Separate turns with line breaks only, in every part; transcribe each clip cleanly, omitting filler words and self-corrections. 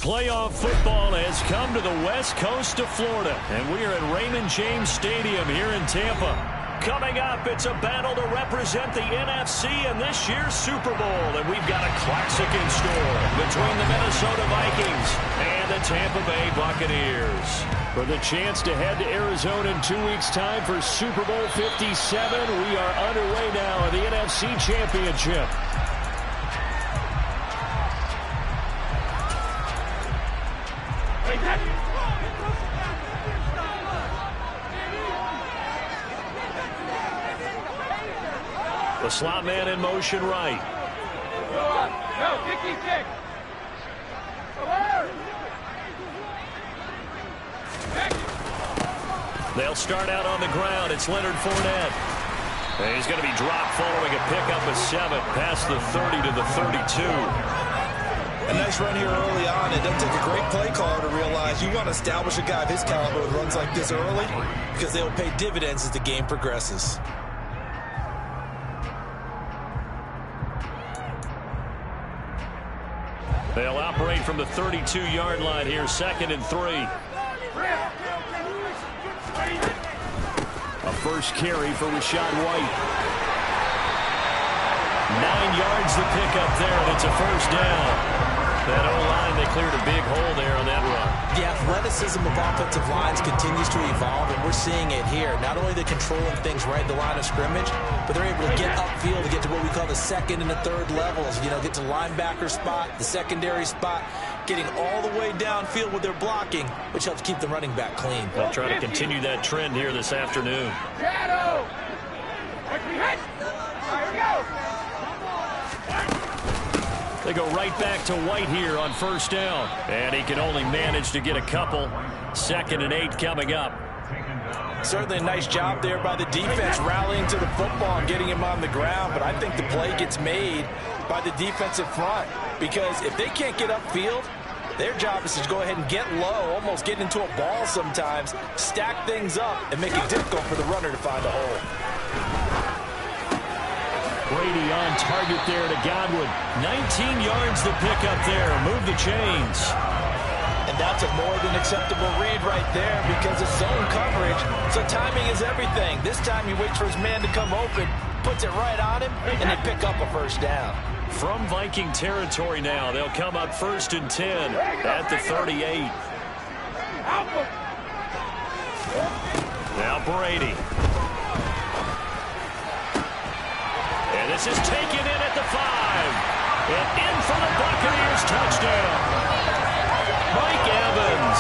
Playoff football has come to the west coast of Florida, and we are at Raymond James Stadium here in Tampa. Coming up, it's a battle to represent the NFC in this year's Super Bowl, and we've got a classic in store between the Minnesota Vikings and the Tampa Bay Buccaneers. For the chance to head to Arizona in 2 weeks' time for Super Bowl 57, we are underway now in the NFC Championship. The slot man in motion right.
Go, kick.
They'll start out on the ground. It's Leonard Fournette. And he's going to be dropped following a pickup of 7 past the 30 to the 32.
A nice run here early on. It doesn't take a great play caller to realize you want to establish a guy of his caliber who runs like this early because they will pay dividends as the game progresses.
They'll operate from the 32-yard line here, 2nd and 3. A first carry for Rachaad White. 9 yards the pickup there, and it's a first down. That O-line, they cleared a big hole there on that run.
The athleticism of offensive lines continues to evolve, and we're seeing it here. Not only are they controlling things right at the line of scrimmage, but they're able to get upfield to get to what we call the 2nd and the 3rd levels. You know, get to the linebacker spot, the secondary spot, getting all the way downfield with their blocking, which helps keep the running back clean.
They'll try to continue that trend here this afternoon.
Shadow! Here we go!
They go right back to White here on first down. And he can only manage to get a couple. 2nd and 8 coming up.
Certainly a nice job there by the defense rallying to the football and getting him on the ground. But I think the play gets made by the defensive front. Because if they can't get upfield, their job is to go ahead and get low, almost get into a ball sometimes, stack things up, and make it difficult for the runner to find a hole.
Brady on target there to Godwin. 19 yards the pickup there. Move the chains.
And that's a more than acceptable read right there because it's zone coverage. So timing is everything. This time he waits for his man to come open, puts it right on him, and they pick up a first down.
From Viking territory now, they'll come up 1st and 10 at the 38. Now Brady. And this is taken in at the 5. And in for the Buccaneers touchdown. Mike Evans,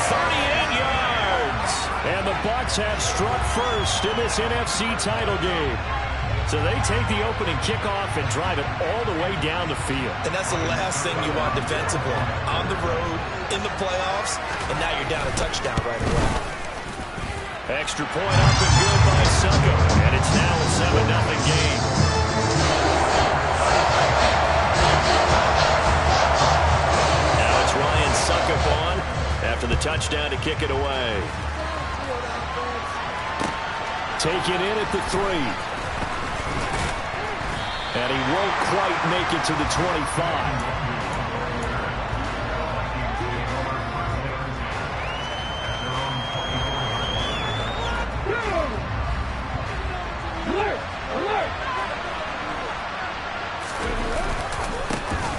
38 yards. And the Bucs have struck first in this NFC title game. So they take the opening kickoff and drive it all the way down the field.
And that's the last thing you want defensively. On the road, in the playoffs, and now you're down a touchdown right away.
Extra point up and good by Succo. And it's now a 7-0 game. Now it's Ryan Succo on after the touchdown to kick it away. Take it in at the 3. And he won't quite make it to the 25.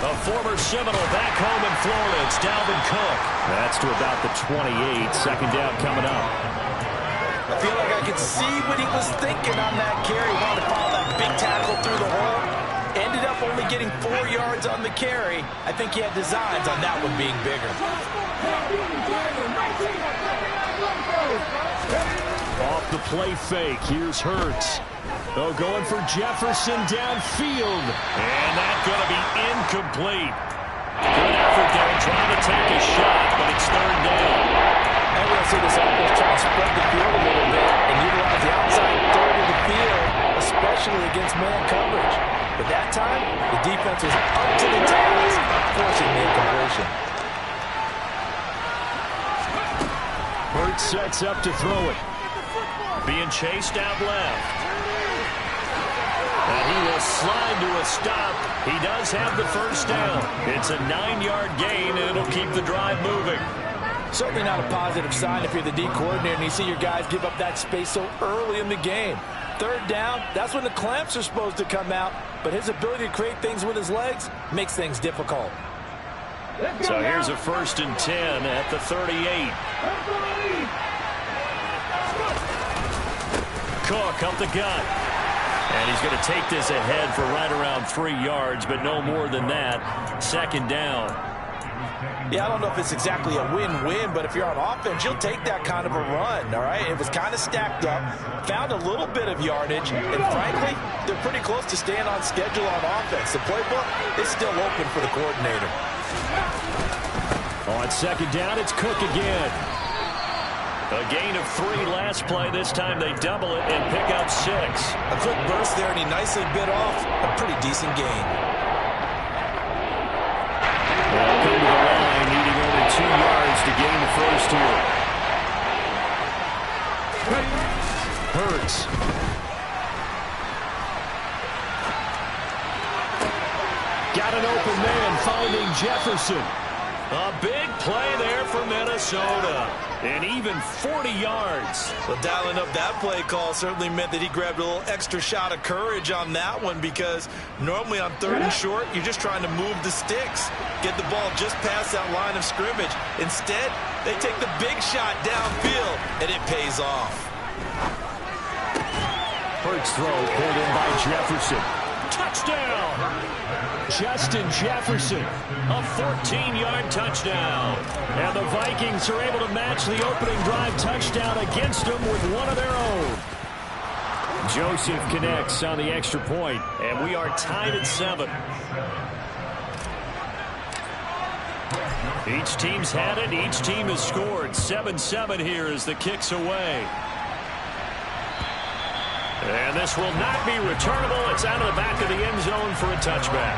A former Seminole back home in Florida. It's Dalvin Cook. That's to about the 28. 2nd down coming up.
I feel like I could see what he was thinking on that carry. Wanted to follow that big tackle through the hole. Ended up only getting 4 yards on the carry. I think he had designs on that one being bigger.
Off the play fake. Here's Hurts. Oh, going for Jefferson downfield. And that's going to be incomplete. Good effort there, trying to take a shot, but it's 3rd down.
And we'll see this offense try to spread the field a little bit and utilize the outside 3rd of the field, especially against man coverage. But that time, the defense was up to the task, forcing the incompletion.
Hurts sets up to throw it. Being chased out left. And he will slide to a stop. He does have the first down. It's a 9-yard gain, and it'll keep the drive moving.
Certainly not a positive sign if you're the D coordinator and you see your guys give up that space so early in the game. Third down, that's when the clamps are supposed to come out, but his ability to create things with his legs makes things difficult.
So here's a 1st and 10 at the 38. Cook up the gut. And he's going to take this ahead for right around 3 yards, but no more than that. 2nd down.
Yeah, I don't know if it's exactly a win-win, but if you're on offense, you'll take that kind of a run, all right? It was kind of stacked up, found a little bit of yardage, and frankly, they're pretty close to staying on schedule on offense. The playbook is still open for the coordinator.
On 2nd down, it's Cook again. A gain of 3 last play. This time they double it and pick up 6.
A quick burst there, and he nicely bit off a pretty decent gain.
Well, come to the line, needing only 2 yards to gain the first here. Hurts. Got an open man, finding Jefferson. A big play there for Minnesota. And even 40 yards.
Well, dialing up that play call certainly meant that he grabbed a little extra shot of courage on that one, because normally on 3rd and short, you're just trying to move the sticks, get the ball just past that line of scrimmage. Instead, they take the big shot downfield, and it pays off.
Hurts throw pulled in by Jefferson. Touchdown! Justin Jefferson, a 14-yard touchdown. And the Vikings are able to match the opening drive touchdown against them with one of their own. Joseph connects on the extra point, and we are tied at 7. Each team's had it. Each team has scored. 7-7 here as the kick's away. And this will not be returnable. It's out of the back of the end zone for a touchback.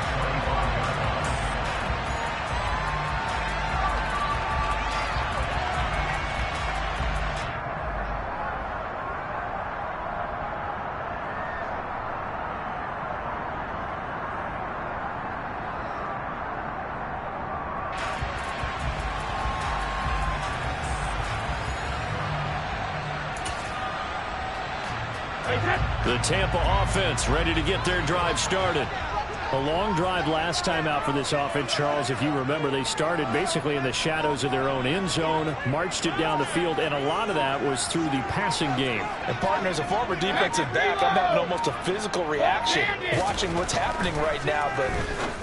The Tampa offense ready to get their drive started. A long drive last time out for this offense, Charles. If you remember, they started basically in the shadows of their own end zone, marched it down the field, and a lot of that was through the passing game.
And, partner, as a former defensive back, I'm having almost a physical reaction watching what's happening right now. But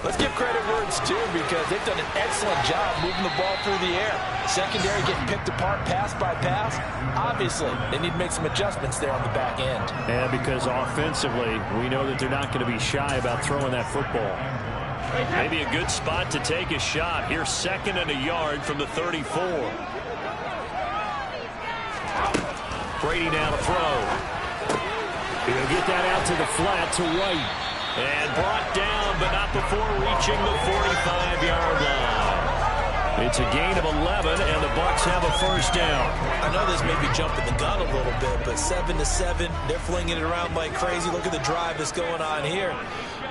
let's give credit where it's due, because they've done an excellent job moving the ball through the air. Secondary getting picked apart pass by pass. Obviously, they need to make some adjustments there on the back end.
And because offensively, we know that they're not going to be shy about throwing that football. Maybe a good spot to take a shot. Here's 2nd and a yard from the 34. Brady now to throw. He'll get that out to the flat to White. And brought down, but not before reaching the 45-yard line. It's a gain of 11, and the Bucs have a first down.
I know this may be jumping the gun a little bit, but 7-7, they're flinging it around like crazy. Look at the drive that's going on here.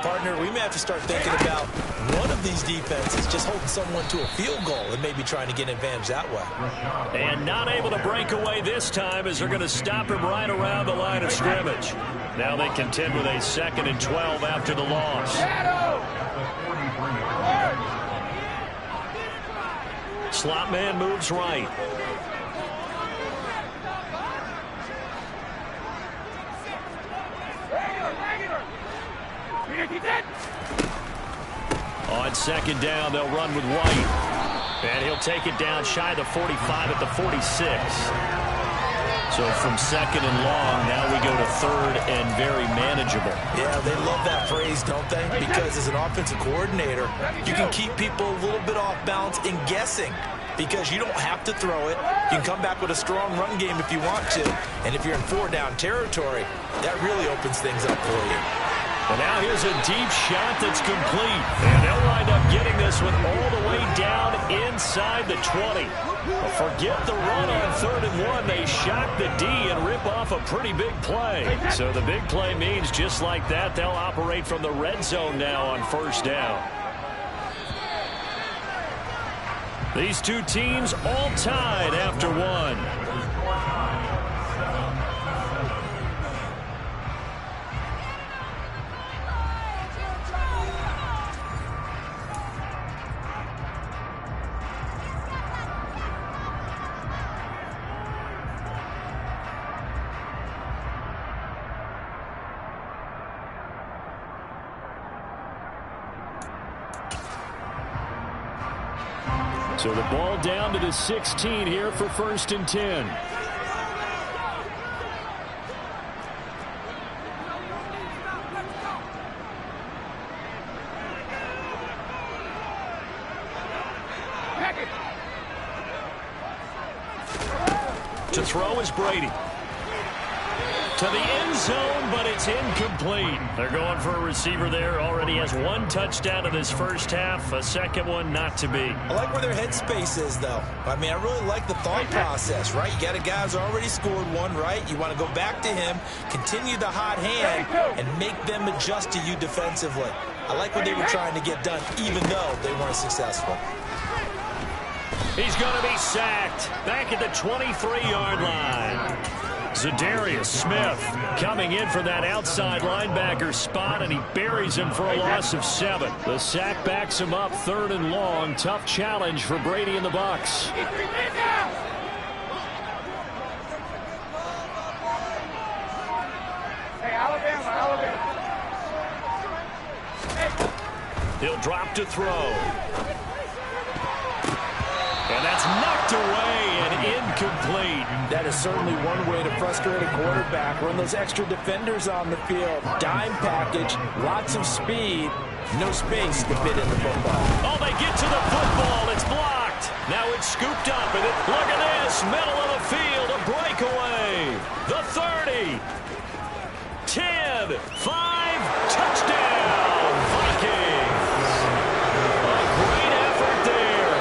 Partner, we may have to start thinking about one of these defenses just holding someone to a field goal and maybe trying to get an advantage that way.
And not able to break away this time, as they're going to stop him right around the line of scrimmage. Now they contend with a 2nd and 12 after the loss. Slot man moves right. On 2nd down, they'll run with White. And he'll take it down shy of the 45 at the 46. So from 2nd and long, now we go to 3rd and very manageable.
Yeah, they love that phrase, don't they? Because as an offensive coordinator, you can keep people a little bit off balance and guessing, because you don't have to throw it. You can come back with a strong run game if you want to. And if you're in 4-down territory, that really opens things up for you.
And now here's a deep shot that's complete. And they'll wind up getting this one all the way down inside the 20. But forget the run on 3rd and 1. They shock the D and rip off a pretty big play. So the big play means just like that, they'll operate from the red zone now on 1st down. These two teams all tied after 1. So the ball down to the 16 here for 1st and 10. To throw is Brady. To the end zone, but it's incomplete. They're going for a receiver there. Already has 1 touchdown in this first half. A second one not to be.
I like where their headspace is, though. I mean, I really like the thought process, right? You got a guy who's already scored 1, right? You want to go back to him, continue the hot hand, and make them adjust to you defensively. I like what they were trying to get done, even though they weren't successful.
He's going to be sacked back at the 23-yard line. Zadarius Smith coming in for that outside linebacker spot, and he buries him for a loss of 7. The sack backs him up 3rd and long. Tough challenge for Brady and the Bucs.
Hey, Alabama.
He'll drop to throw. And that's knocked away and incomplete.
That is certainly one way to frustrate a quarterback. Run those extra defenders on the field. Dime package, lots of speed, no space to fit in the football.
Oh, they get to the football. It's blocked. Now it's scooped up. And look at this. Middle of the field. A breakaway. The 30. 10. 5. Touchdown. Vikings. A great effort there.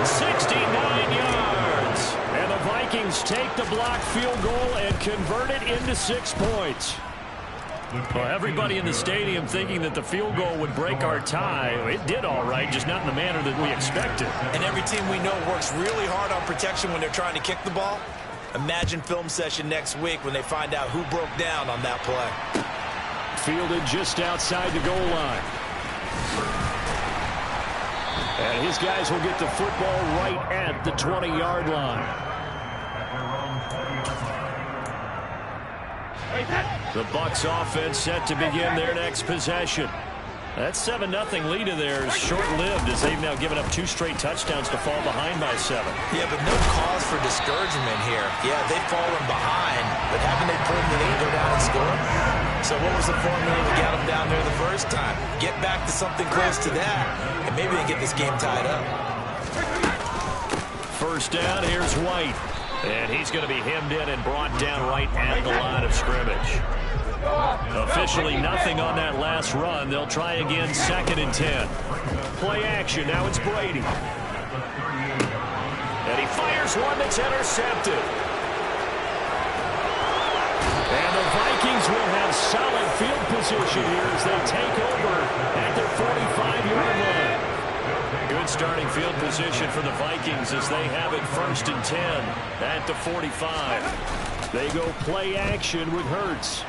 69 yards. And the Vikings take the blocked field goal and convert it into 6 points. Well, everybody in the stadium thinking that the field goal would break our tie. It did all right, just not in the manner that we expected.
And every team we know works really hard on protection when they're trying to kick the ball. Imagine film session next week when they find out who broke down on that play.
Fielded just outside the goal line. And his guys will get the football right at the 20-yard line. The Bucs offense set to begin their next possession. That 7-0 lead of theirs short-lived as they've now given up 2 straight touchdowns to fall behind by 7.
Yeah, but no cause for discouragement here. Yeah, they've fallen behind, but haven't they pulled the lead, go down and score? So what was the formula to get them down there the first time? Get back to something close to that, and maybe they get this game tied up.
First down, here's White. And he's going to be hemmed in and brought down right at the line of scrimmage. Officially nothing on that last run. They'll try again, 2nd and 10. Play action, now it's Brady. And he fires one that's intercepted. And the Vikings will have solid field position here as they take over at their 45-yard line. Good starting field position for the Vikings as they have it 1st and 10 at the 45. They go play action with Hurts.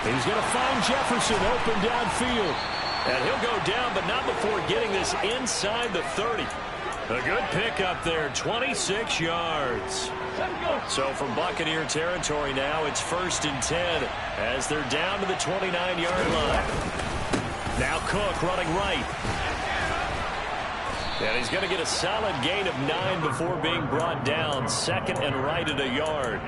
He's going to find Jefferson open downfield. And he'll go down, but not before getting this inside the 30. A good pickup there, 26 yards. So from Buccaneer territory now, it's 1st and 10 as they're down to the 29-yard line. Now Cook running right. And he's going to get a solid gain of 9 before being brought down. 2nd and right at a yard.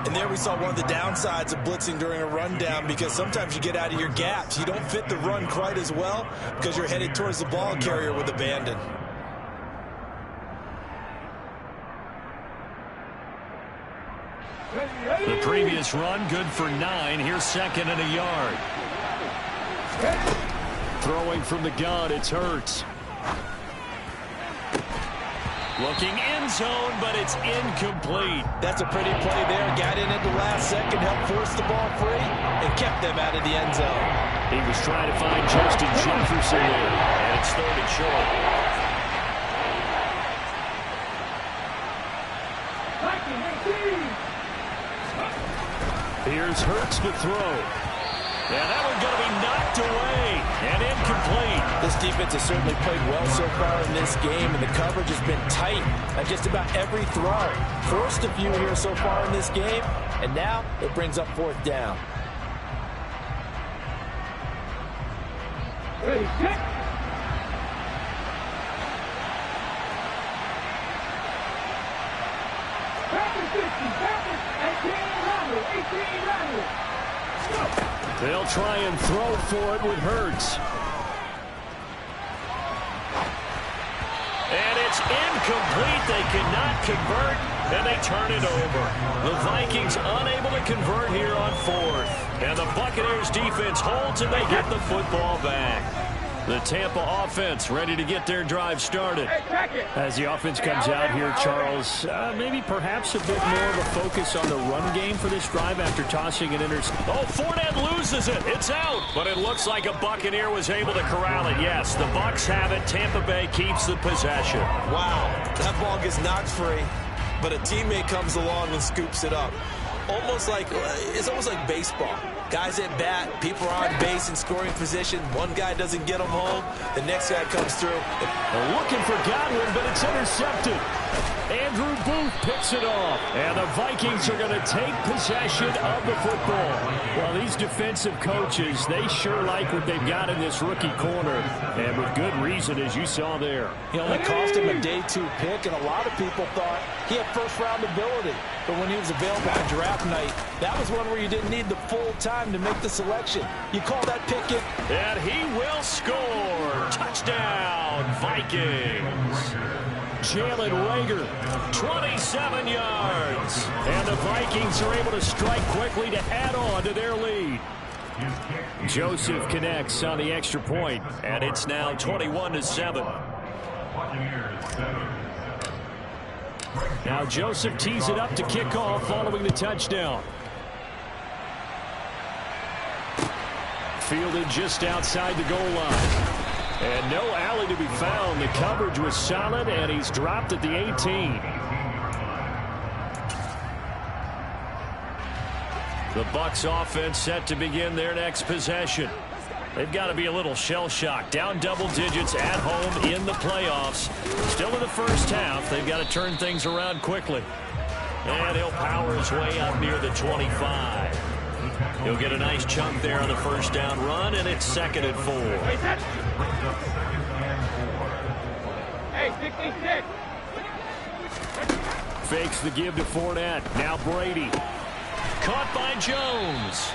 And there we saw one of the downsides of blitzing during a rundown, because sometimes you get out of your gaps. You don't fit the run quite as well because you're headed towards the ball carrier with abandon.
The previous run, good for 9. Here's second and a yard. Throwing from the gun, it's Hurts. Looking end zone, but it's incomplete.
That's a pretty play there. Got in at the last second, helped force the ball free, and kept them out of the end zone.
He was trying to find Justin Jefferson there, and it's third and short. Here's Hurts to throw. And that one's going to be knocked away and incomplete.
This defense has certainly played well so far in this game, and the coverage has been tight at just about every throw. Forced a few here so far in this game, and now it brings up fourth down.
They'll try and throw for it with Hurts. And it's incomplete. They cannot convert, and they turn it over. The Vikings unable to convert here on fourth. And the Buccaneers defense holds, and they get the football back. The Tampa offense ready to get their drive started.
As the offense comes out here, Charles, maybe perhaps a bit more of a focus on the run game for this drive after tossing an interception.
Oh, Fournette loses it. It's out. But it looks like a Buccaneer was able to corral it. Yes, the Bucs have it. Tampa Bay keeps the possession.
Wow, that ball gets knocked free, but a teammate comes along and scoops it up. It's almost like baseball. Guys at bat, people are on base in scoring position. One guy doesn't get them home. The next guy comes through.
Looking for Godwin, but it's intercepted. Andrew Booth picks it off. And the Vikings are going to take possession of the football.
Well, these defensive coaches, they sure like what they've got in this rookie corner. And with good reason, as you saw there.
He only cost him a day 2 pick, and a lot of people thought he had first-round ability. But when he was available on draft night, that was one where you didn't need the full time to make the selection. You call that pick in.
And he will score. Touchdown, Vikings. Jalen Reagor, 27 yards. And the Vikings are able to strike quickly to add on to their lead.
Joseph connects on the extra point.
And it's now 21-7.
Now Joseph tees it up to kick off following the touchdown.
Fielded just outside the goal line. And no alley to be found. The coverage was solid, and he's dropped at the 18. The Bucs offense set to begin their next possession. They've got to be a little shell-shocked. Down double digits at home in the playoffs. Still in the first half. They've got to turn things around quickly. And he'll power his way up near the 25. He'll get a nice chunk there on the first down run, and it's 2nd and 4.
Hey, 66.
Fakes the give to Fournette. Now Brady. Caught by Jones.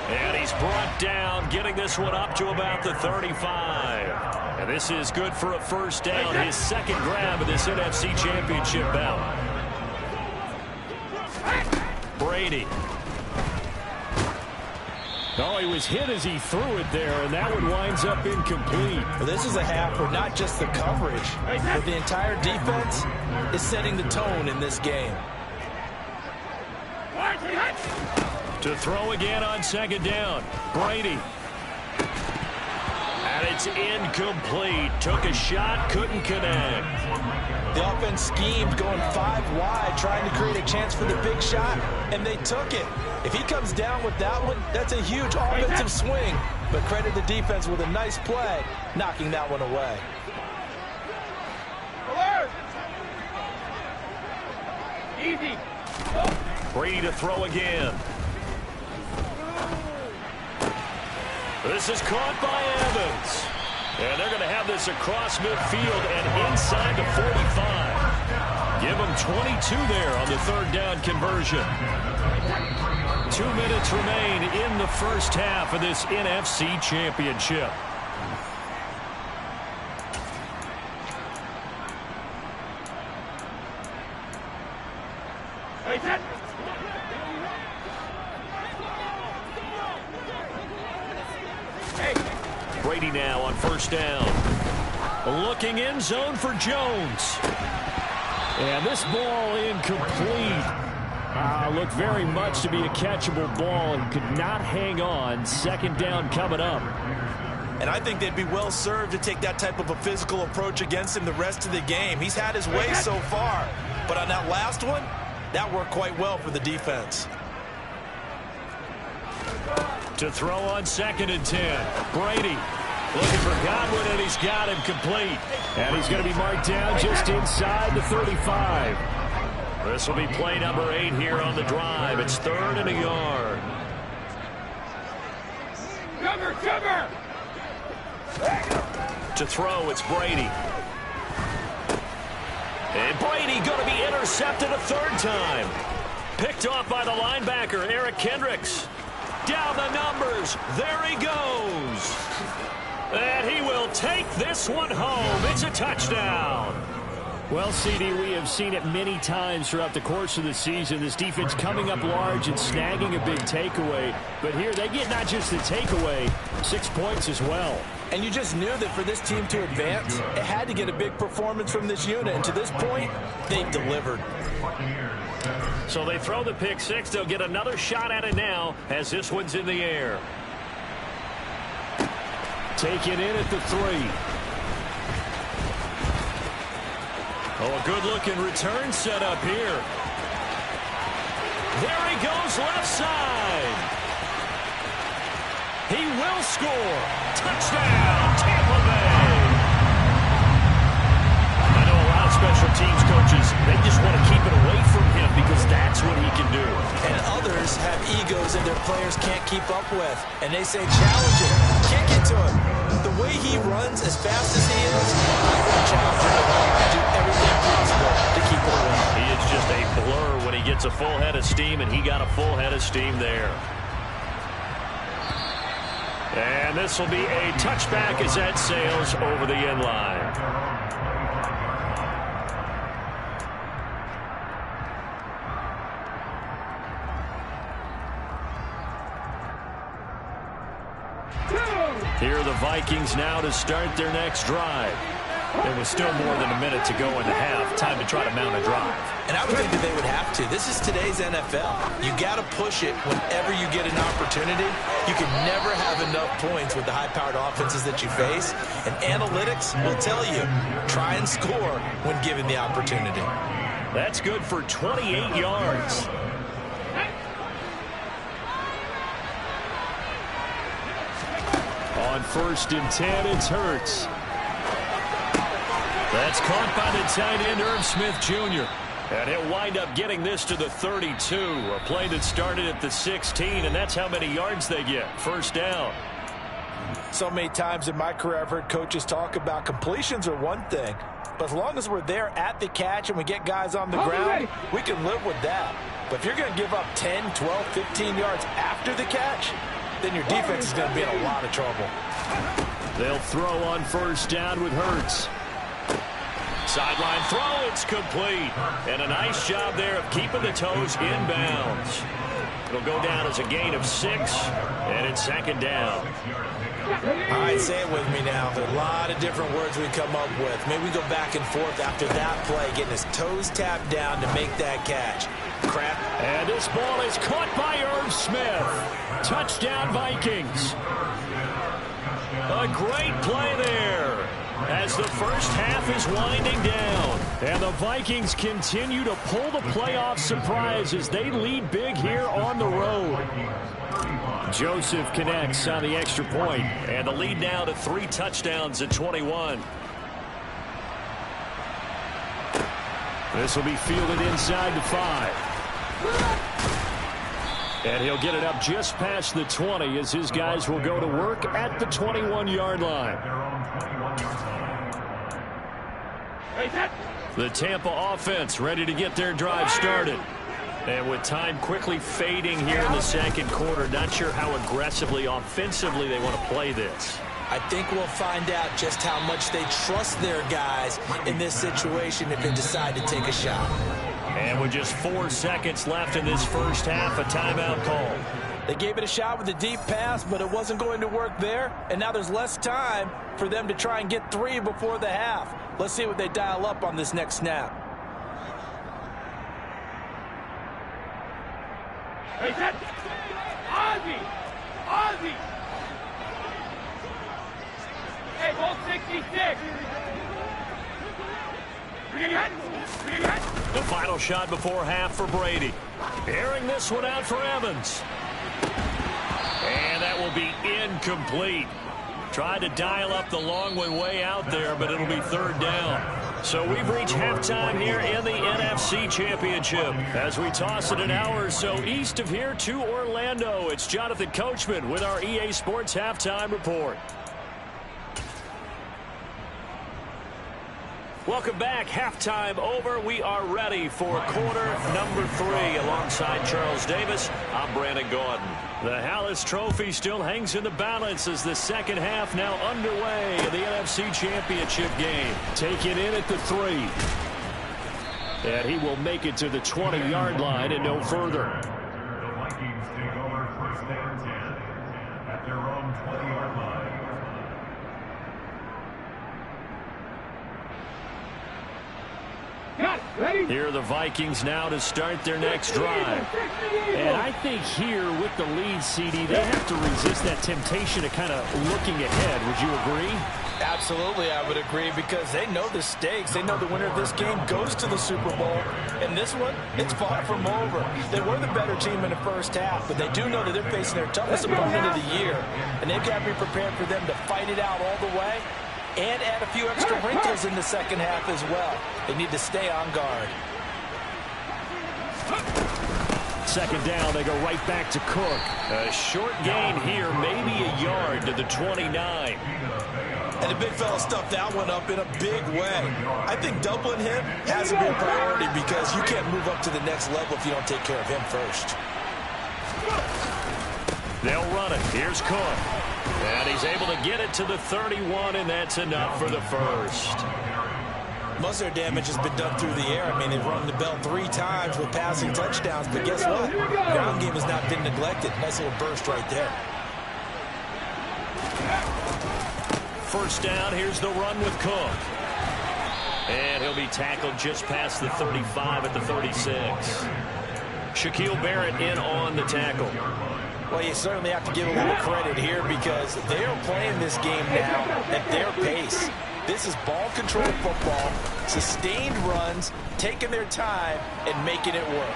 And he's brought down, getting this one up to about the 35. And this is good for a first down. His second grab of this NFC Championship bout. Brady.
Oh, he was hit as he threw it there, and that one winds up incomplete.
Well, this is a half where not just the coverage, but the entire defense is setting the tone in this game.
To throw again on second down. Brady. And it's incomplete. Took a shot, couldn't connect.
The offense schemed going 5 wide, trying to create a chance for the big shot, and they took it. If he comes down with that one, that's a huge offensive swing. But credit the defense with a nice play, knocking that one away.
Easy.
Brady to throw again. This is caught by Evans. And they're going to have this across midfield and inside the 45. Give them 22 there on the third down conversion. 2 minutes remain in the first half of this NFC Championship. Brady now on first down. Looking in zone for Jones. And this ball incomplete. Looked very much to be a catchable ball and could not hang on. Second down coming up.
And I think they'd be well served to take that type of a physical approach against him the rest of the game. He's had his way so far. But on that last one, that worked quite well for the defense.
To throw on 2nd and 10. Brady looking for Godwin, and he's got him complete. And he's going to be marked down just inside the 35. This will be play number 8 here on the drive. It's 3rd and a yard.
Cover!
To throw, it's Brady. And Brady going to be intercepted a 3rd time. Picked off by the linebacker, Eric Kendricks. Down the numbers. There he goes. And he will take this one home. It's a touchdown.
Well, CD, we have seen it many times throughout the course of the season. This defense coming up large and snagging a big takeaway. But here they get not just the takeaway, 6 points as well.
And you just knew that for this team to advance, it had to get a big performance from this unit. And to this point, they delivered.
So they throw the pick 6. They'll get another shot at it now as this one's in the air.
Taken in at the 3.
Oh, a good-looking return set up here. There he goes left side. He will score. Touchdown, Tampa Bay. I know a lot of special teams coaches, they just want to keep it away from him because that's what he can do.
And others have egos that their players can't keep up with. And they say, challenge him, kick it to him. The way he runs as fast as he is, I'm going to challenge him and do everything possible to keep it away.
He is just a blur when he gets a full head of steam, and he got a full head of steam there. And this will be a touchback as that sails over the end line. Here are the Vikings now to start their next drive. There was still more than a minute to go in the half. Time to try to mount a drive.
And I would think that they would have to. This is today's NFL. You got to push it whenever you get an opportunity. You can never have enough points with the high-powered offenses that you face. And analytics will tell you, try and score when given the opportunity.
That's good for 28 yards. On 1st and 10, it's Hurts. That's caught by the tight end, Irv Smith Jr. And he'll wind up getting this to the 32. A play that started at the 16, and that's how many yards they get. 1st down.
So many times in my career, I've heard coaches talk about completions are one thing. But as long as we're there at the catch and we get guys on the ground, we can live with that. But if you're going to give up 10, 12, 15 yards after the catch, then your defense is going to be in a lot of trouble.
They'll throw on 1st down with Hurts. Sideline throw, it's complete. And a nice job there of keeping the toes inbounds. It'll go down as a gain of 6, and it's 2nd down.
All right, say it with me now. There are a lot of different words we come up with. Maybe we go back and forth after that play, getting his toes tapped down to make that catch. Crap.
And this ball is caught by Irv Smith. Touchdown, Vikings. A great play there as the first half is winding down. And the Vikings continue to pull the playoff surprise as they lead big here on the road. Joseph connects on the extra point, and the lead now to 3 touchdowns at 21. This will be fielded inside the 5. And he'll get it up just past the 20 as his guys will go to work at the 21-yard line. The Tampa offense ready to get their drive started. And with time quickly fading here in the 2nd quarter, not sure how aggressively, offensively they want to play this.
I think we'll find out just how much they trust their guys in this situation if they decide to take a shot.
And with just 4 seconds left in this first half, a timeout call.
They gave it a shot with a deep pass, but it wasn't going to work there. And now there's less time for them to try and get 3 before the half. Let's see what they dial up on this next snap.
Hey, set. Ozzie! Ozzie! Hey, ball 66!
The final shot before half for Brady. Airing this one out for Evans. And that will be incomplete. Tried to dial up the long one way out there, but it'll be 3rd down. So we've reached halftime here in the NFC Championship. As we toss it an hour or so east of here to Orlando, it's Jonathan Coachman with our EA Sports Halftime Report. Welcome back. Halftime over. We are ready for quarter number 3. Alongside Charles Davis, I'm Brandon Gordon. The Hallis Trophy still hangs in the balance as the second half now underway in the NFC Championship game. Taken in at the 3. And he will make it to the 20-yard line and no further.
The Vikings take over 1st and 10 at their own 20-yard line.
Here are the Vikings now to start their next drive.
And I think here with the lead, CD, they have to resist that temptation of kind of looking ahead. Would you agree?
Absolutely, I would agree, because they know the stakes. They know the winner of this game goes to the Super Bowl. And this one, it's far from over. They were the better team in the first half, but they do know that they're facing their toughest opponent of the year. And they've got to be prepared for them to fight it out all the way and add a few extra wrinkles in the second half as well. They need to stay on guard.
Second down, they go right back to Cook. A short gain here, maybe a yard to the 29.
And the big fella stuffed that one up in a big way. I think doubling him has to be a priority, because you can't move up to the next level if you don't take care of him first.
They'll run it. Here's Cook. And he's able to get it to the 31, and that's enough for the first.
Most of their damage has been done through the air. I mean, they've rung the bell 3 times with passing touchdowns, but guess what? The ground game has not been neglected. Nice little burst right there.
First down, here's the run with Cook. And he'll be tackled just past the 35 at the 36. Shaquille Barrett in on the tackle.
Well, you certainly have to give a little credit here, because they are playing this game now at their pace. This is ball-controlled football, sustained runs, taking their time, and making it work.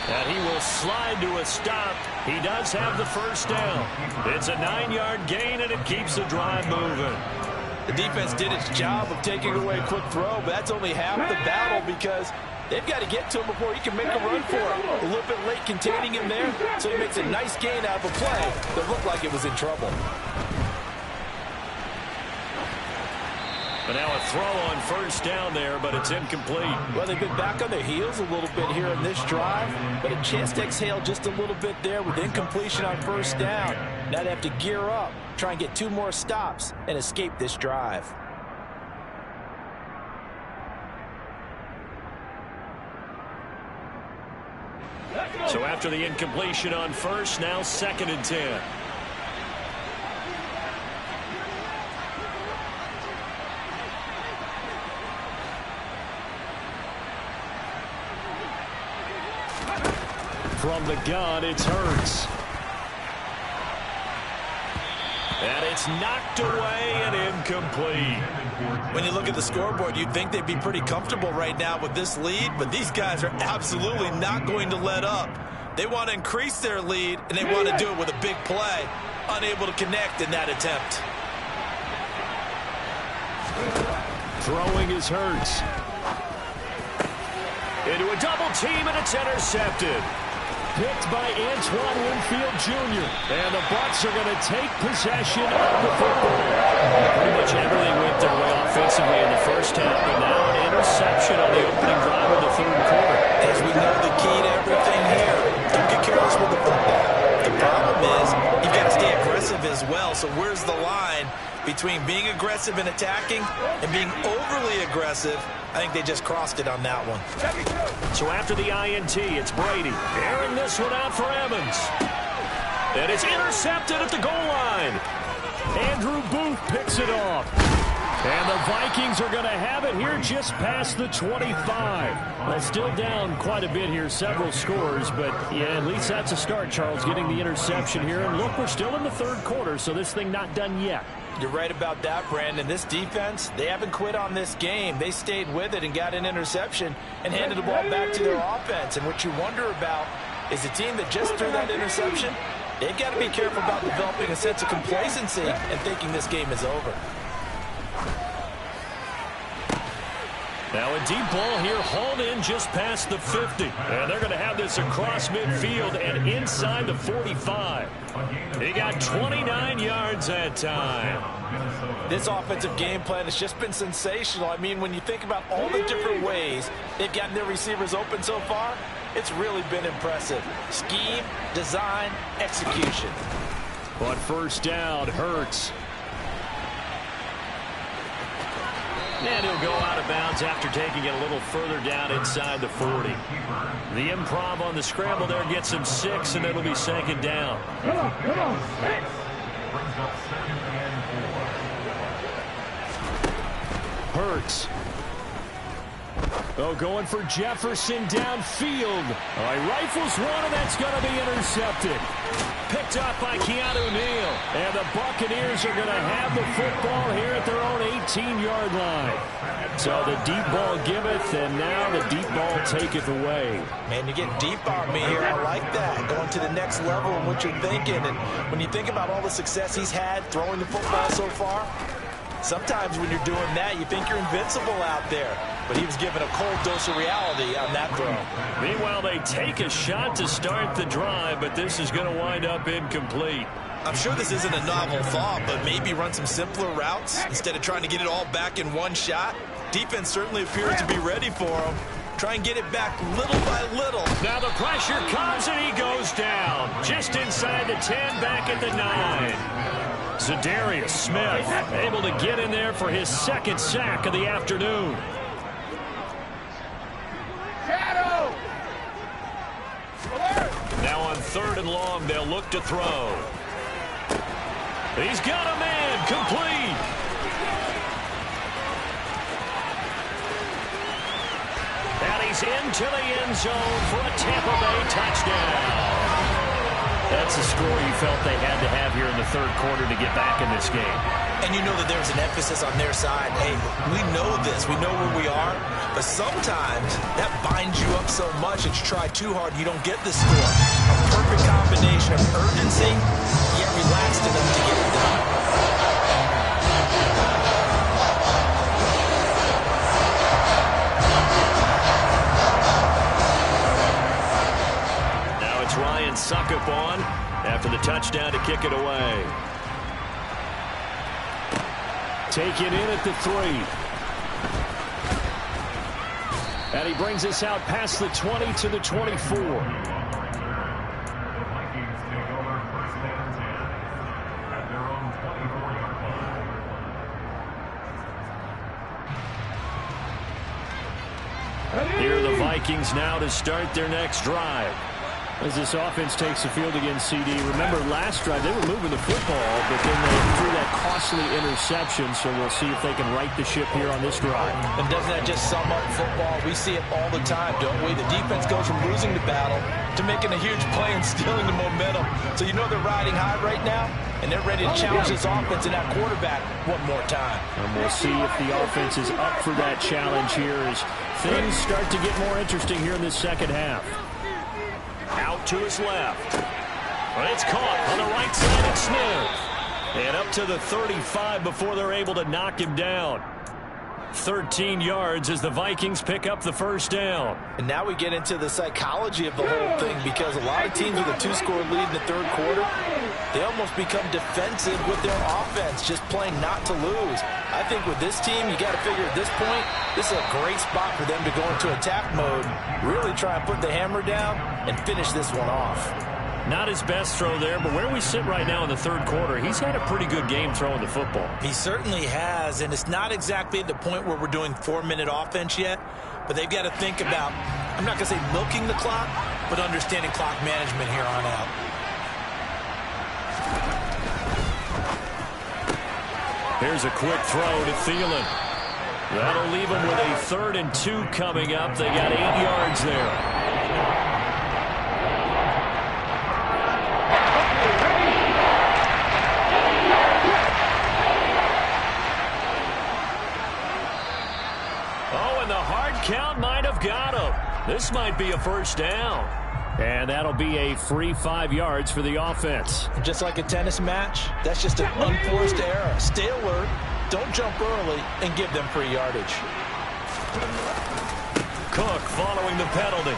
And he will slide to a stop. He does have the first down. It's a 9-yard gain, and it keeps the drive moving.
The defense did its job of taking away a quick throw, but that's only half the battle, because they've got to get to him before he can make a run for it. A little bit late containing him there, so he makes a nice gain out of a play that looked like it was in trouble.
But now a throw on first down there, but it's incomplete.
Well, they've been back on their heels a little bit here in this drive, but a chance to exhale just a little bit there with incompletion on first down. Now they have to gear up, try and get 2 more stops, and escape this drive.
So after the incompletion on first, now 2nd and 10. From the gun, it's Hurts. And it's knocked away and incomplete.
When you look at the scoreboard, you'd think they'd be pretty comfortable right now with this lead, but these guys are absolutely not going to let up. They want to increase their lead, and they want to do it with a big play. Unable to connect in that attempt.
Throwing is Hurts. Into a double team, and it's intercepted. Picked by Antoine Winfield Jr. And the Bucs are going to take possession of the football. Pretty much everything went their way offensively in the first half, but now an interception on the opening drive of the 3rd quarter.
As we know, the key to everything here, don't get careless with the football. The problem is you've got to stay aggressive as well. So where's the line between being aggressive and attacking and being overly aggressive I think they just crossed it on that one.
So after the INT, it's Brady. Airing this one out for Evans. And it's intercepted at the goal line.
Andrew Booth picks it off. And the Vikings are going to have it here just past the 25. Well, still down quite a bit here, several scores, but yeah, at least that's a start, Charles, getting the interception here. And look, we're still in the third quarter, so this thing not done yet.
You're right about that, Brandon. This defense, they haven't quit on this game. They stayed with it and got an interception and handed the ball back to their offense. And what you wonder about is a team that just threw that interception, they've got to be careful about developing a sense of complacency and thinking this game is over.
Now a deep ball here, hauled in just past the 50. And they're going to have this across midfield and inside the 45. He got 29 yards that time.
This offensive game plan has just been sensational. I mean, when you think about all the different ways they've gotten their receivers open so far, it's really been impressive. Scheme, design, execution.
But first down, Hurts.
And he'll go out of bounds after taking it a little further down inside the 40. The improv on the scramble there gets him 6, and it'll be second down.
Come on, 6.
Brings up second and 4.
Hurts. Oh, going for Jefferson downfield. Oh, he rifles one, and that's going to be intercepted.
Picked up by Keanu Neal.
And the Buccaneers are going to have the football here at their own 18-yard line. So the deep ball giveth, and now the deep ball taketh away.
Man, you're getting deep on me here. I like that. Going to the next level in what you're thinking. And when you think about all the success he's had throwing the football so far, sometimes when you're doing that, you think you're invincible out there. But he was given a cold dose of reality on that throw.
Meanwhile, they take a shot to start the drive, but this is going to wind up incomplete.
I'm sure this isn't a novel thought, but maybe run some simpler routes instead of trying to get it all back in one shot. Defense certainly appears to be ready for him. Try and get it back little by little.
Now the pressure comes, and he goes down. Just inside the 10, back at the 9. Zadarius Smith able to get in there for his second sack of the afternoon.
Shadow.
Now on 3rd and long, they'll look to throw. He's got a man, complete. And he's into the end zone for a Tampa Bay touchdown. That's the score you felt they had to have here in the third quarter to get back in this game.
And you know that there's an emphasis on their side. Hey, we know this. We know where we are. But sometimes that binds you up so much that you try too hard, you don't get the score. A perfect combination of urgency, yet relaxed enough to get it done.
Now it's Ryan Suckup on after the touchdown to kick it away.
Taken in at the 3. And he brings us out past the 20 to the 24.
The Vikings take over first and 10 at their own 24-yard line.
Here are the Vikings now to start their next drive.
As this offense takes the field against CD, remember last drive they were moving the football, but then they threw that costly interception, so we'll see if they can right the ship here on this drive.
And doesn't that just sum up football? We see it all the time, don't we? The defense goes from losing the battle to making a huge play and stealing the momentum. So you know they're riding high right now, and they're ready to challenge this offense and that quarterback one more time.
And we'll see if the offense is up for that challenge here as things start to get more interesting here in this second half.
Out to his left. Well, it's caught on the right side of Smith. And up to the 35 before they're able to knock him down. 13 yards as the Vikings pick up the first down.
And now we get into the psychology of the whole thing, because a lot of teams with a 2-score lead in the third quarter, they almost become defensive with their offense, just playing not to lose. I think with this team, you got to figure at this point, this is a great spot for them to go into attack mode, really try and put the hammer down and finish this one off.
Not his best throw there, but where we sit right now in the third quarter, he's had a pretty good game throwing the football.
He certainly has, and it's not exactly at the point where we're doing 4-minute offense yet, but they've got to think about, I'm not going to say milking the clock, but understanding clock management here on out.
Here's a quick throw to Thielen. That'll leave him with a 3rd and 2 coming up. They got 8 yards there. Count might have got him. This might be a first down.
And that'll be a free 5 yards for the offense.
Just like a tennis match, that's just an unforced error. Stay alert, don't jump early, and give them free yardage.
Cook following the penalty.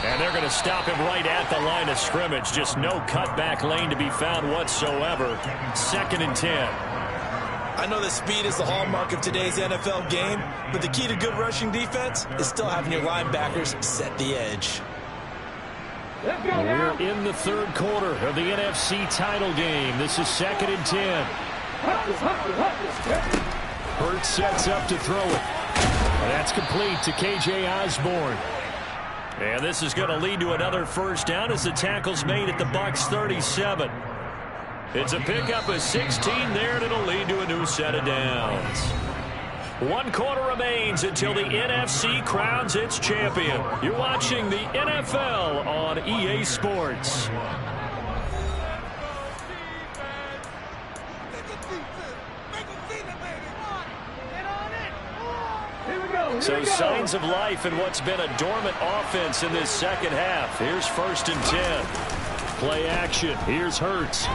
And they're going to stop him right at the line of scrimmage. Just no cutback lane to be found whatsoever. 2nd and 10.
I know that speed is the hallmark of today's NFL game, but the key to good rushing defense is still having your linebackers set the edge.
We're in the third quarter of the NFC title game. This is 2nd and 10. Hurts sets up to throw it. And that's complete to K.J. Osborne.
And this is going to lead to another first down as the tackle's made at the Bucs 37. It's a pickup of 16 there, and it'll lead to a new set of downs. 1 quarter remains until the NFC crowns its champion. You're watching the NFL on EA Sports. So signs of life in what's been a dormant offense in this second half. Here's 1st and 10.
Play action. Here's Hurts.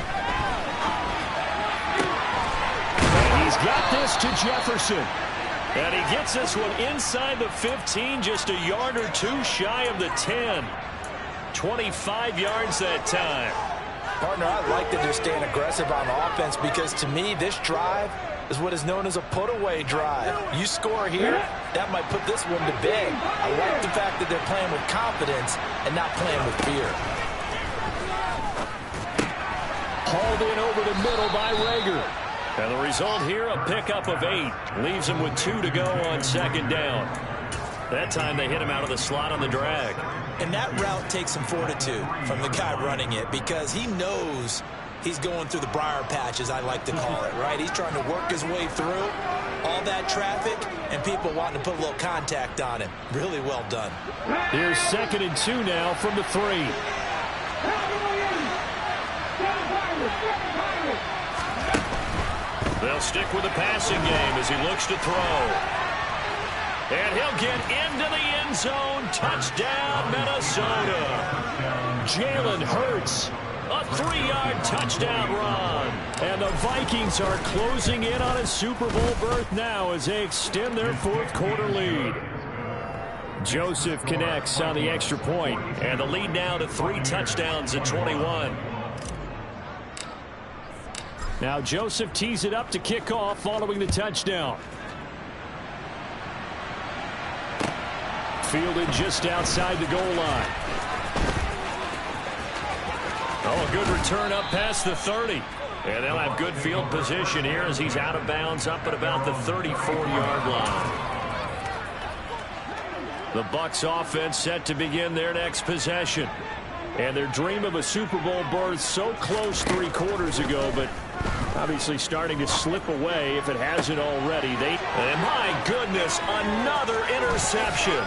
He's got this to Jefferson. And he gets this one inside the 15, just a yard or 2 shy of the 10. 25 yards that time.
Partner, I like that they're staying aggressive on offense because to me, this drive is what is known as a put-away drive. You score here, that might put this one to bed. I like the fact that they're playing with confidence and not playing with fear.
Hauled in over the middle by Rager.
And the result here, a pickup of 8. Leaves him with 2 to go on 2nd down. That time they hit him out of the slot on the drag.
And that route takes some fortitude from the guy running it because he knows he's going through the briar patch, as I like to call it, right? He's trying to work his way through all that traffic and people wanting to put a little contact on him. Really well done.
Here's 2nd and 2 now from the 3.
They'll stick with the passing game as he looks to throw. And he'll get into the end zone. Touchdown, Minnesota.
Jalen Hurts.
A 3-yard touchdown run.
And the Vikings are closing in on a Super Bowl berth now as they extend their 4th quarter lead. Joseph connects on the extra point.
And the lead now to 3 touchdowns at 21.
Now Joseph tees it up to kick off following the touchdown. Fielded just outside the goal line.
Oh, a good return up past the 30. And they'll have good field position here as he's out of bounds up at about the 34-yard line. The Bucs offense set to begin their next possession. And their dream of a Super Bowl berth so close 3 quarters ago, but obviously starting to slip away if it hasn't already. And my goodness, another interception.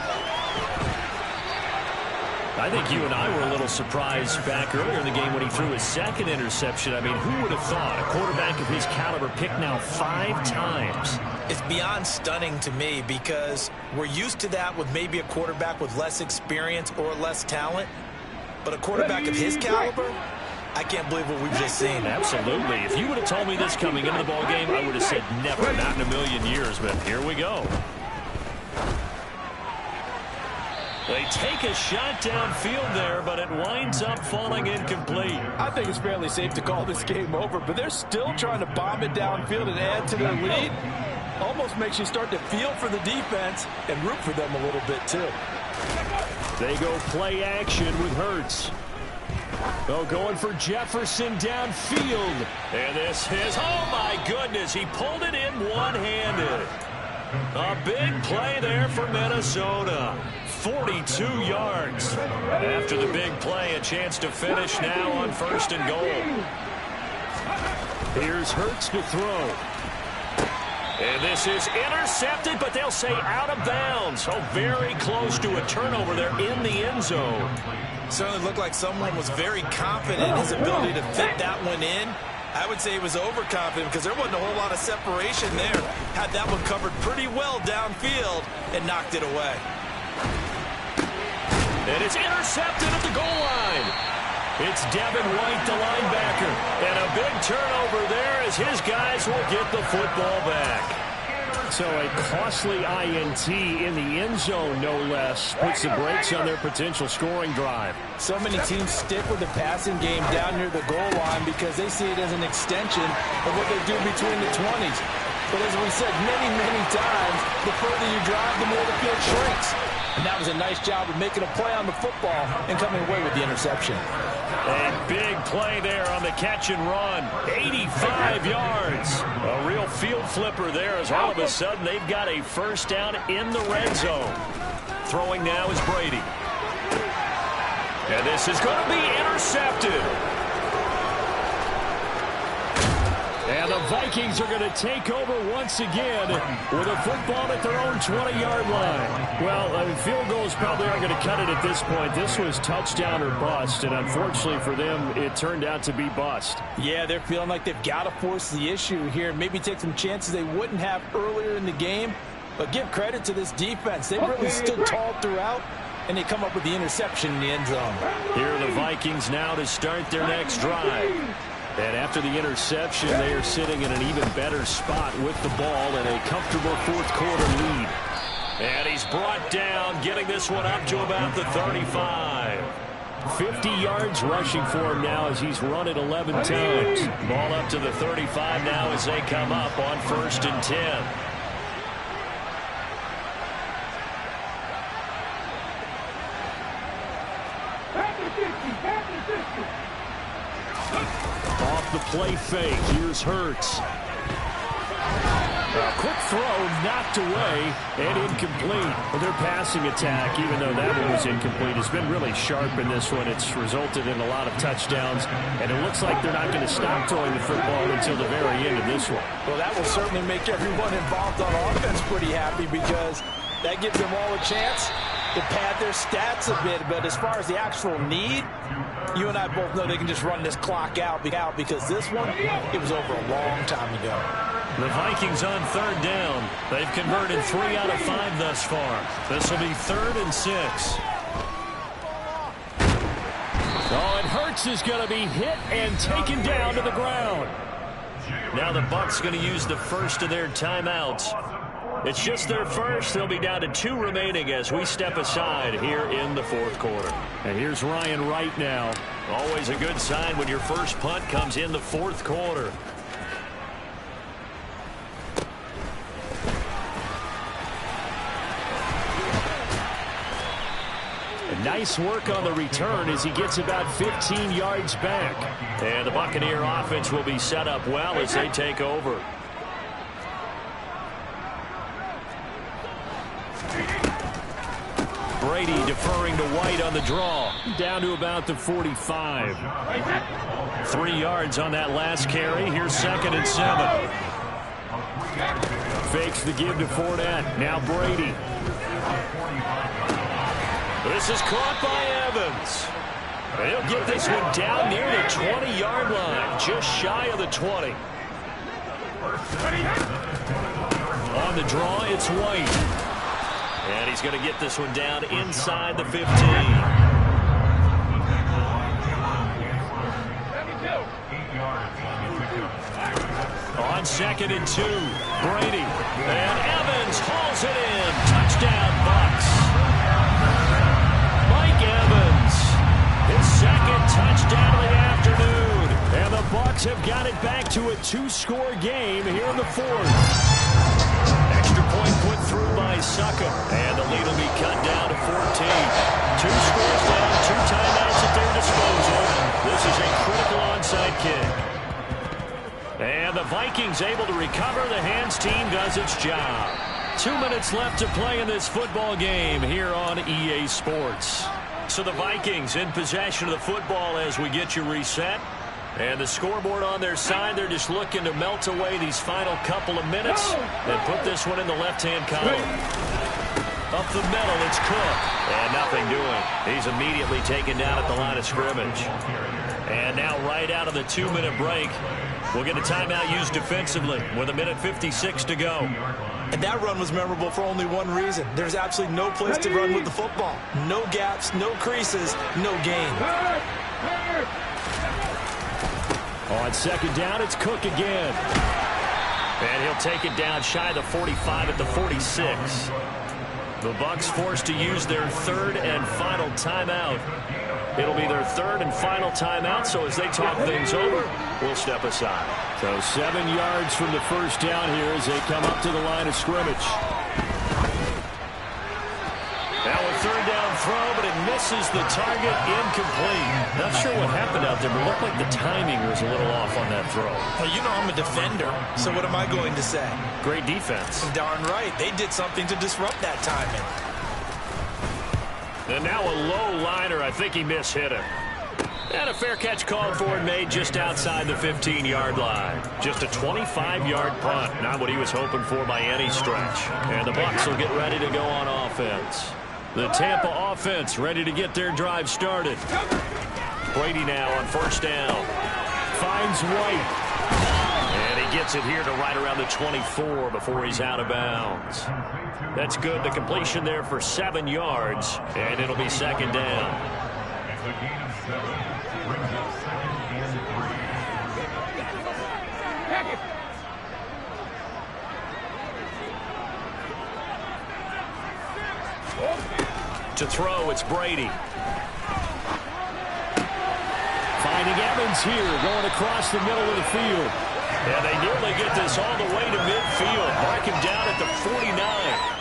I think you and I were a little surprised back earlier in the game when he threw his 2nd interception. I mean, who would have thought a quarterback of his caliber picked now 5 times?
It's beyond stunning to me because we're used to that with maybe a quarterback with less experience or less talent. But a quarterback of his caliber, I can't believe what we've just seen.
Absolutely. If you would have told me this coming into the ball game, I would have said never, not in a million years. But here we go. They take a shot downfield there, but it winds up falling incomplete.
I think it's fairly safe to call this game over, but they're still trying to bomb it downfield and add to their lead. Almost makes you start to feel for the defense and root for them a little bit too.
They go play action with Hurts. Oh, going for Jefferson downfield.
And this is, oh my goodness, he pulled it in one-handed. A big play there for Minnesota. 42 yards. After the big play, a chance to finish now on 1st and goal.
Here's Hurts to throw.
And this is intercepted, but they'll say out of bounds. Oh, very close to a turnover there in the end zone.
Certainly looked like someone was very confident in his ability to fit that one in. I would say he was overconfident because there wasn't a whole lot of separation there. Had that one covered pretty well downfield and knocked it away.
And it's intercepted at the goal line. It's Devin White, the linebacker. And a big turnover there as his guys will get the football back.
So a costly INT in the end zone, no less, puts the brakes on their potential scoring drive.
So many teams stick with the passing game down near the goal line because they see it as an extension of what they do between the 20s. But as we said many, many times, the further you drive, the more the field shrinks. And that was a nice job of making a play on the football and coming away with the interception.
A big play there on the catch and run. 85 yards. A real field flipper there as all of a sudden they've got a first down in the red zone. Throwing now is Brady. And this is going to be intercepted.
And the Vikings are going to take over once again with a football at their own 20-yard line. Well, field goals probably aren't going to cut it at this point. This was touchdown or bust, and unfortunately for them, it turned out to be bust.
Yeah, they're feeling like they've got to force the issue here, maybe take some chances they wouldn't have earlier in the game. But give credit to this defense. They really stood tall throughout, and they come up with the interception in the end zone.
Here are the Vikings now to start their next drive. And after the interception, they are sitting in an even better spot with the ball and a comfortable fourth-quarter lead. And he's brought down, getting this one up to about the 35.
50 yards rushing for him now as he's run it 11 times.
Ball up to the 35 now as they come up on 1st and 10.
Off the play fake, here's Hurts. A quick throw knocked away and incomplete. Well, their passing attack, even though that one was incomplete, has been really sharp in this one. It's resulted in a lot of touchdowns, and it looks like they're not going to stop throwing the football until the very end of this one.
Well, that will certainly make everyone involved on offense pretty happy because that gives them all a chance to pad their stats a bit. But as far as the actual need, you and I both know they can just run this clock out because this one, it was over a long time ago.
The Vikings on 3rd down. They've converted 3 out of 5 thus far. This will be 3rd and 6.
Oh, and Hurts is going to be hit and taken down to the ground.
Now the Bucs going to use the first of their timeouts. It's just their first. They'll be down to 2 remaining as we step aside here in the 4th quarter.
And here's Ryan Wright now.
Always a good sign when your first punt comes in the 4th quarter.
Nice work on the return as he gets about 15 yards back.
And the Buccaneer offense will be set up well as they take over. Brady deferring to White on the draw.
Down to about the 45.
3 yards on that last carry. Here's 2nd and 7.
Fakes the give to Fournette. Now Brady.
This is caught by Evans. He'll get this one down near the 20-yard line, just shy of the 20. On the draw, it's White. And he's going to get this one down inside the 15. On 2nd and 2, Brady. And Evans hauls it in. Touchdown, Bucs. Evans, his 2nd touchdown of the afternoon.
And the Bucs have got it back to a 2-score game here in the 4th.
Extra point put through by Sucker. And the lead will be cut down to 14. 2 scores down, 2 timeouts at their disposal. This is a critical onside kick. And the Vikings able to recover. The hands team does its job. 2 minutes left to play in this football game here on EA Sports. So the Vikings in possession of the football as we get you reset. And the scoreboard on their side, they're just looking to melt away these final couple of minutes and put this one in the left-hand column. Up the middle, it's Cook. And nothing doing. He's immediately taken down at the line of scrimmage. And now right out of the 2-minute break, we'll get a timeout used defensively with 1:56 to go.
And that run was memorable for only one reason. There's absolutely no place to run with the football. No gaps, no creases, no gain.
On second down, it's Cook again.
And he'll take it down shy of the 45 at the 46. The Bucs forced to use their third and final timeout. It'll be their third and final timeout, so as they talk things over, we'll step aside.
So 7 yards from the first down here as they come up to the line of scrimmage.
Now a third down throw, but it misses the target, incomplete. Not sure what happened out there, but it looked like the timing was a little off on that throw.
Well, you know I'm a defender, so what am I going to say?
Great defense.
Darn right. They did something to disrupt that timing.
And now a low liner. I think he mishit him. And a fair catch called for and made just outside the 15-yard line. Just a 25-yard punt. Not what he was hoping for by any stretch. And the Bucs will get ready to go on offense. The Tampa offense ready to get their drive started. Brady now on first down. Finds White. And he gets it here to right around the 24 before he's out of bounds. That's good. The completion there for 7 yards. And it'll be second down.
It's a gain of 7. Brings up 2nd and 3.
To throw, it's Brady.
Finding Evans here, going across the middle of the field.
And they nearly get this all the way to midfield. Mark him down at the 49.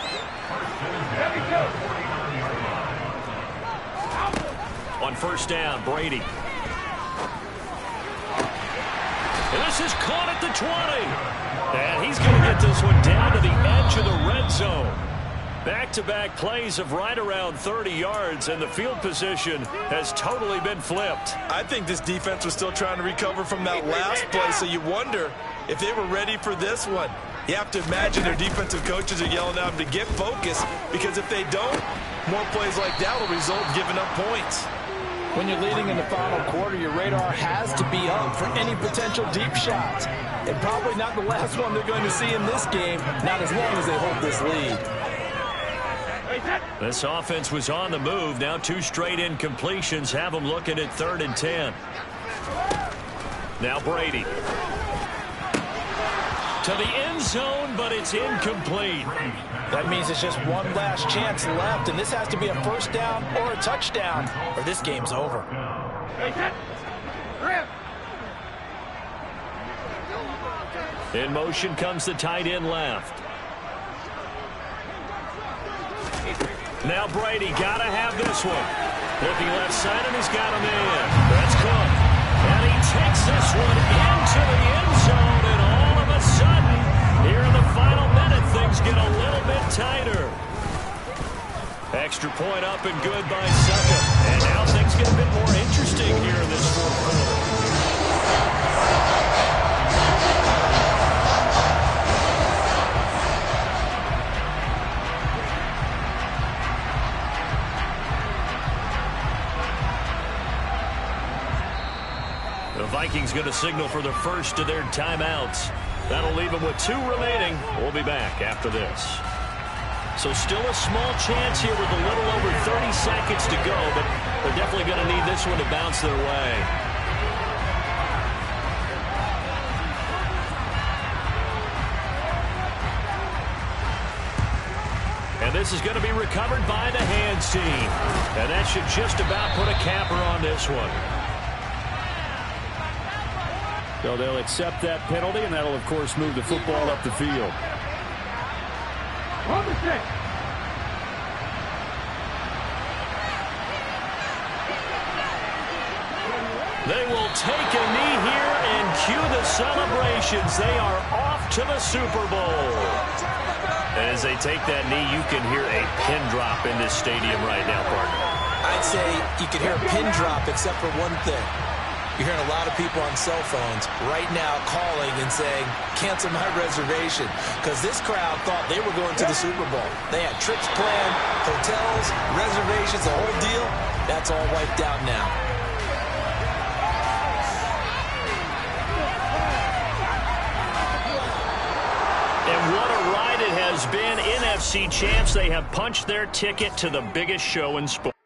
On first down, Brady. And this is caught at the 20. And he's going to get this one down to the edge of the red zone. Back-to-back plays of right around 30 yards, and the field position has totally been flipped.
I think this defense was still trying to recover from that last play, so you wonder if they were ready for this one. You have to imagine their defensive coaches are yelling at them to get focused, because if they don't, more plays like that will result in giving up points. When you're leading in the final quarter, your radar has to be up for any potential deep shots. And probably not the last one they're going to see in this game, not as long as they hold this lead.
This offense was on the move. Now 2 straight incompletions have them looking at 3rd and 10. Now Brady. To the end zone, but it's incomplete.
That means it's just one last chance left, and this has to be a first down or a touchdown, or this game's over.
In motion comes the tight end left. Now Brady, got to have this one. Looking left side, and he's got him in. That's Cook. And he takes this one into the end zone, and all of a sudden, here in the final minute, things get a little bit tighter. Extra point up and good by Suckup. And now things get a bit more interesting here in this fourth quarter. The Vikings going to signal for the first of their timeouts. That'll leave them with 2 remaining. We'll be back after this. So still a small chance here with a little over 30 seconds to go, but they're definitely going to need this one to bounce their way. And this is going to be recovered by the hands team. And that should just about put a capper on this one.
So they'll accept that penalty, and that'll, of course, move the football up the field.
take a knee here and cue the celebrations. They are off to the Super Bowl.
And as they take that knee, you can hear a pin drop in this stadium right now, partner.
I'd say you can hear a pin drop except for one thing. You're hearing a lot of people on cell phones right now calling and saying, cancel my reservation, because this crowd thought they were going to the Super Bowl. They had trips planned, hotels, reservations, the whole deal. That's all wiped out now.
And what a ride it has been. NFC champs, they have punched their ticket to the biggest show in sports.